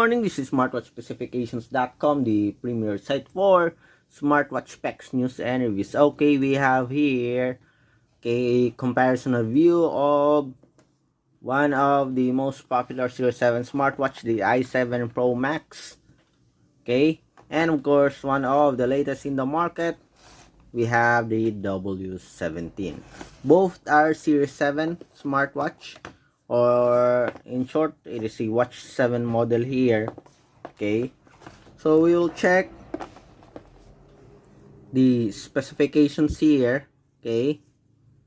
morning, this is smartwatchspecifications.com, the premier site for smartwatch specs, news, and reviews. Okay, we have here a comparison review of one of the most popular Series 7 smartwatch, the i7 Pro Max. Okay, and of course, one of the latest in the market, we have the W17. Both are Series 7 smartwatch, or in short, it is a Watch 7 model here. Okay, so we will check the specifications here. Okay,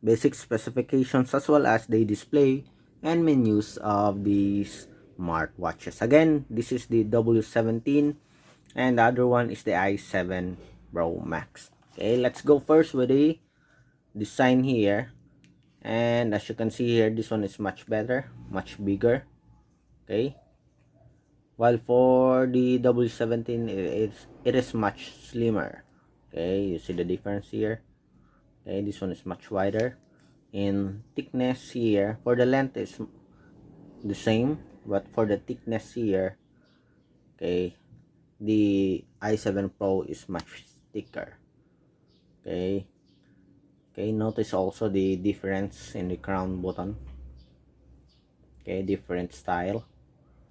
basic specifications as well as the display and menus of these smartwatches. Again, this is the W17 and the other one is the i7 Pro Max. Okay, let's go first with the design here. And as you can see here, this one is much better, much bigger. Okay, while for the W17 it is much slimmer. Okay, you see the difference here. Okay, this one is much wider in thickness here. For the length is the same, but for the thickness here, okay, the i7 Pro is much thicker. Okay, notice also the difference in the crown button. Okay, different style,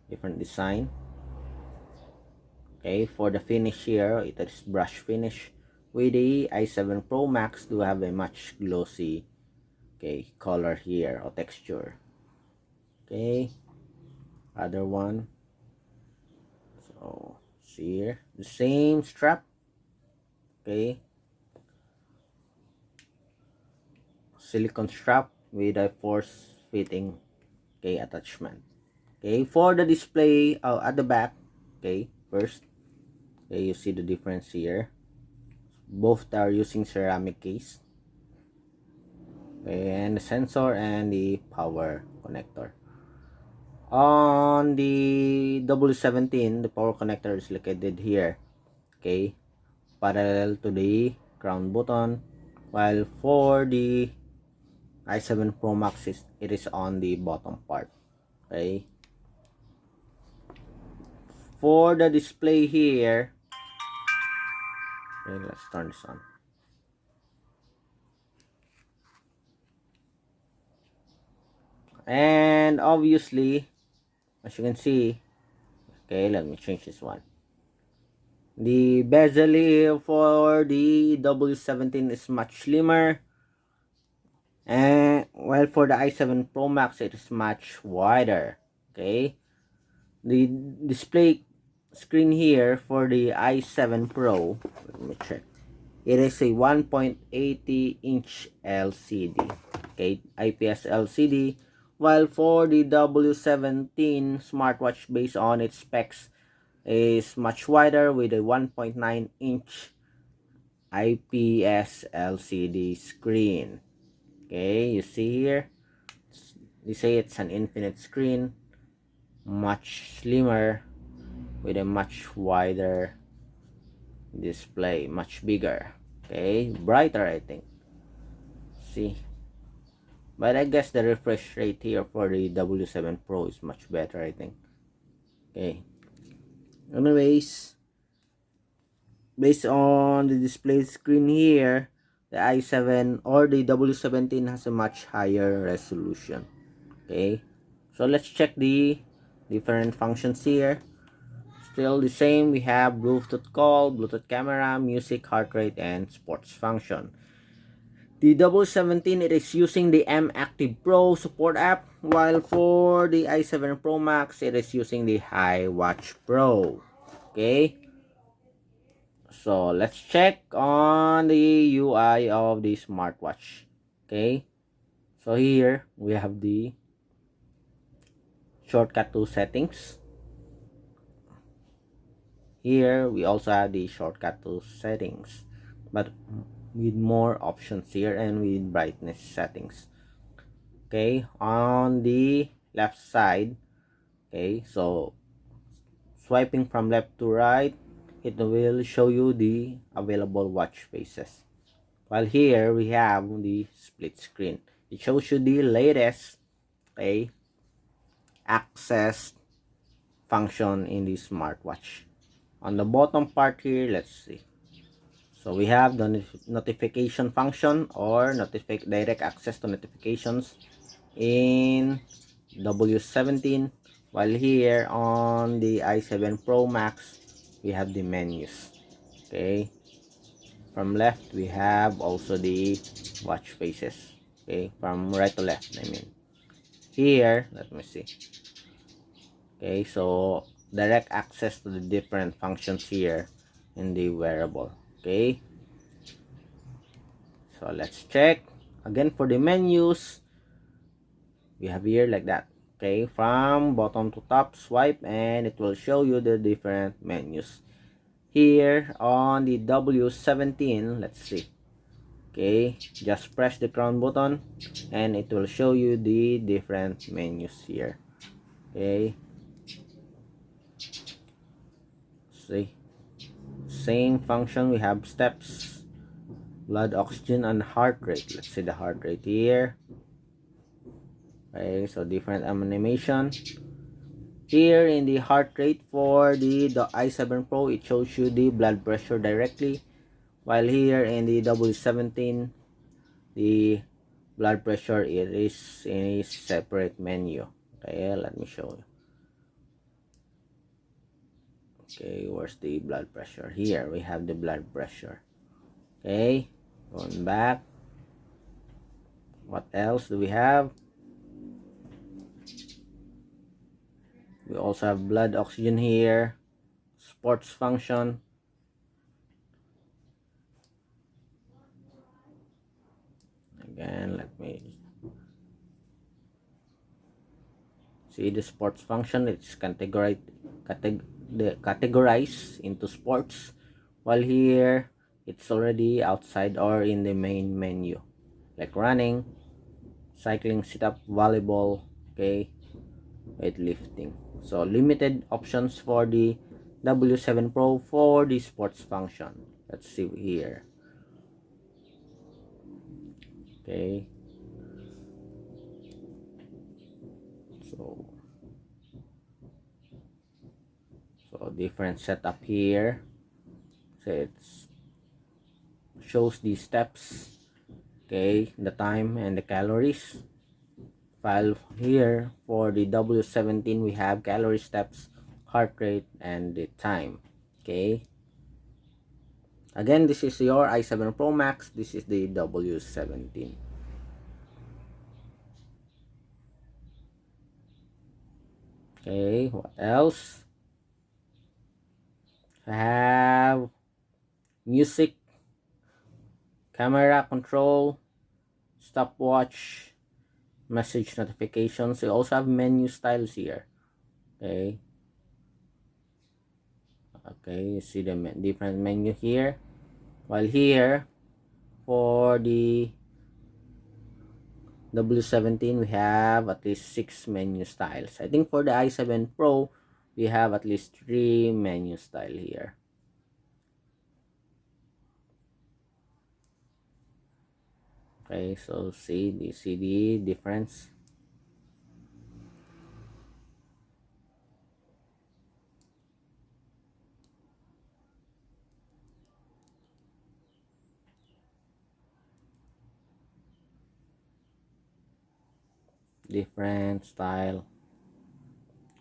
different design. Okay, for the finish here, it is brush finish. With the i7 Pro Max do have a much glossy, okay, color here or texture. Okay, other one. So see here, the same strap. Okay, silicone strap with a force fitting, okay, attachment. Okay, for the display at the back, okay, first, okay, you see the difference here. Both are using ceramic case. Okay, and the sensor and the power connector. On the W17, the power connector is located here. Okay, parallel to the crown button, while for the i7 Pro Max it is on the bottom part. Okay, for the display here, okay, let's turn this on. And obviously, as you can see, okay, let me change this one. The bezel here for the W17 is much slimmer, and while for the i7 Pro Max it is much wider. Okay, the display screen here for the i7 Pro, let me check, it is a 1.80 inch LCD. Okay, IPS LCD, while for the W17 smartwatch, based on its specs, is much wider with a 1.9 inch IPS LCD screen. Okay, you see here, they say it's an infinite screen, much slimmer with a much wider display, much bigger. Okay, brighter, I think. See, but I guess the refresh rate here for the W7 Pro is much better, I think. Okay, anyways, based on the display screen here, the i7 or the W17 has a much higher resolution. Okay, so let's check the different functions here. Still the same, we have Bluetooth call, Bluetooth camera, music, heart rate, and sports function. The W17, it is using the M Active Pro Support App, while for the i7 Pro Max, it is using the iWatch Pro. Okay, so let's check on the UI of the smartwatch. Okay, so here we have the shortcut to settings. Here we also have the shortcut to settings, but with more options here and with brightness settings. Okay, on the left side, okay, so swiping from left to right, it will show you the available watch faces. While here we have the split screen, it shows you the latest, okay, access function in the smartwatch. On the bottom part here, let's see. So we have the notification function or direct access to notifications in W17, while here on the i7 Pro Max we have the menus. Okay, from left we have also the watch faces. Okay, from right to left, I mean. Here, let me see. Okay, so direct access to the different functions here in the wearable. Okay, so let's check again for the menus. We have here like that. Okay, from bottom to top, swipe and it will show you the different menus. Here on the W17, let's see. Okay, just press the crown button and it will show you the different menus here. Okay, see, same function. We have steps, blood oxygen, and heart rate. Let's see the heart rate here. Okay, so different animation. Here in the heart rate for the i7 Pro, it shows you the blood pressure directly, while here in the W17, the blood pressure it is in a separate menu. Okay, let me show you. Okay, where's the blood pressure? Here we have the blood pressure. Okay, going back. What else do we have? We also have blood oxygen here, sports function. Again, let me see the sports function. It's categorized into sports, while here it's already outside or in the main menu, like running, cycling, sit-up, volleyball, okay, weightlifting. So limited options for the W7 Pro for the sports function. Let's see here. Okay, so different setup here. So it shows the steps, okay, the time and the calories. File here for the W17 we have calorie, steps, heart rate, and the time. Okay, again, this is your i7 Pro Max. This is the W17. Okay, what else? I have music, camera control, stopwatch, message notifications. We also have menu styles here. Okay, you see the different menu here, while here for the W17 we have at least 6 menu styles. I think for the i7 Pro we have at least 3 menu style here. Okay, so see the difference. Different style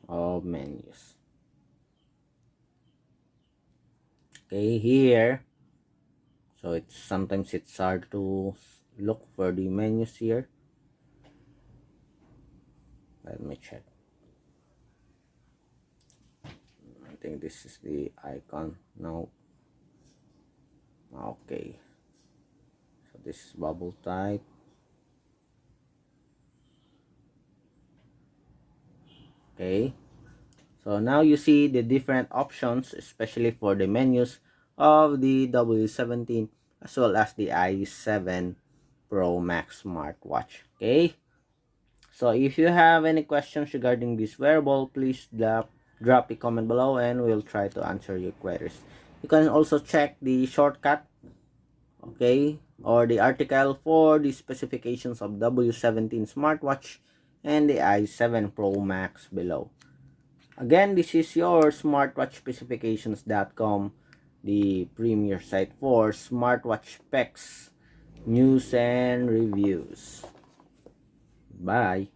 of menus. Okay, here, so it's sometimes it's hard to look for the menus here. Let me check. I think this is the icon now. Okay, so this is bubble type. Okay, so now you see the different options, especially for the menus of the W17 as well as the i7 Pro Max smartwatch. Okay, so if you have any questions regarding this wearable, please drop a comment below and we'll try to answer your queries. You can also check the shortcut, okay, or the article for the specifications of W17 smartwatch and the i7 Pro Max below. Again, this is your smartwatchspecifications.com, the premier site for smartwatch specs, news, and reviews. Bye.